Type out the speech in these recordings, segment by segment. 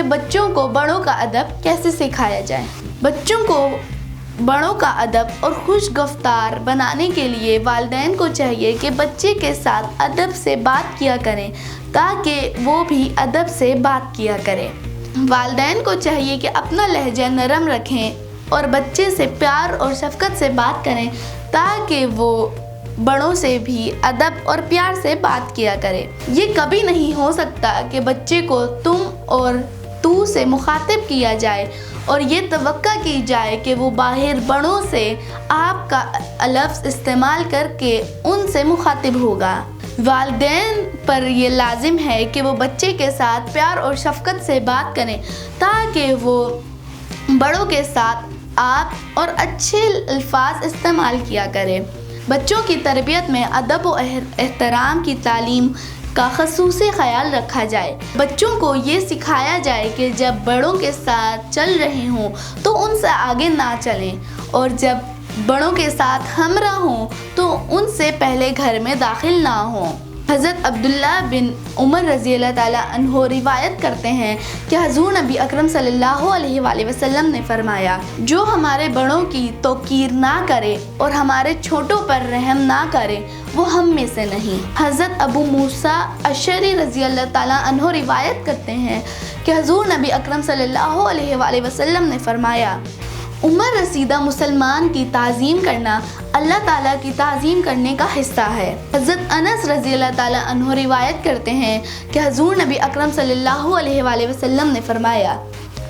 بچوں کو بڑوں کا ادب کیسے سکھایا جائے۔ بچوں کو بڑوں کا ادب اور خوش گفتار بنانے کے لیے والدین کو چاہیے کہ بچے کے ساتھ ادب سے بات کیا کریں تاکہ وہ بھی ادب سے بات کیا کرے۔ والدین کو چاہیے کہ اپنا لہجہ نرم رکھیں اور بچے سے پیار اور شفقت سے بات کریں تاکہ وہ بڑوں سے بھی ادب اور پیار سے بات کیا کرے۔ یہ کبھی نہیں ہو سکتا کہ بچے کو تم اور تو سے مخاطب کیا جائے اور یہ توقع کی جائے کہ وہ باہر بڑوں سے آپ کا لفظ استعمال کر کے ان سے مخاطب ہوگا۔ والدین پر یہ لازم ہے کہ وہ بچے کے ساتھ پیار اور شفقت سے بات کریں تاکہ وہ بڑوں کے ساتھ آپ اور اچھے الفاظ استعمال کیا کرے۔ بچوں کی تربیت میں ادب و احترام کی تعلیم کا خصوصی خیال رکھا جائے۔ بچوں کو یہ سکھایا جائے کہ جب بڑوں کے ساتھ چل رہے ہوں تو ان سے آگے نہ چلیں اور جب بڑوں کے ساتھ ہمراہ ہوں تو ان سے پہلے گھر میں داخل نہ ہوں۔ حضرت عبداللہ بن عمر رضی اللہ تعالیٰ عنہ روایت کرتے ہیں کہ حضور نبی اکرم صلی اللہ علیہ وآلہ وسلم نے فرمایا، جو ہمارے بڑوں کی توقیر نہ کرے اور ہمارے چھوٹوں پر رحم نہ کرے وہ ہم میں سے نہیں۔ حضرت ابو موسیٰ اشعری رضی اللہ تعالیٰ عنہ روایت کرتے ہیں کہ حضور نبی اکرم صلی اللہ علیہ وآلہ وسلم نے فرمایا، عمر رسیدہ مسلمان کی تعظیم کرنا اللہ تعالیٰ کی تعظیم کرنے کا حصہ ہے۔ حضرت انس رضی اللہ تعالیٰ عنہ روایت کرتے ہیں کہ حضور نبی اکرم صلی اللہ علیہ وآلہ وسلم نے فرمایا،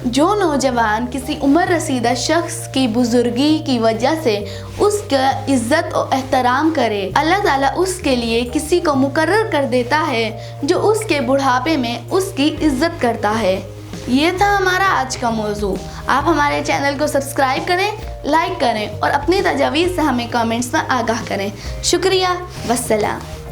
جو نوجوان کسی عمر رسیدہ شخص کی بزرگی کی وجہ سے اس کا عزت و احترام کرے، اللہ تعالیٰ اس کے لیے کسی کو مقرر کر دیتا ہے جو اس کے بڑھاپے میں اس کی عزت کرتا ہے۔ یہ تھا ہمارا آج کا موضوع۔ آپ ہمارے چینل کو سبسکرائب کریں، لائک کریں اور اپنی تجاویز سے ہمیں کامنٹس میں آگاہ کریں۔ شکریہ، والسلام۔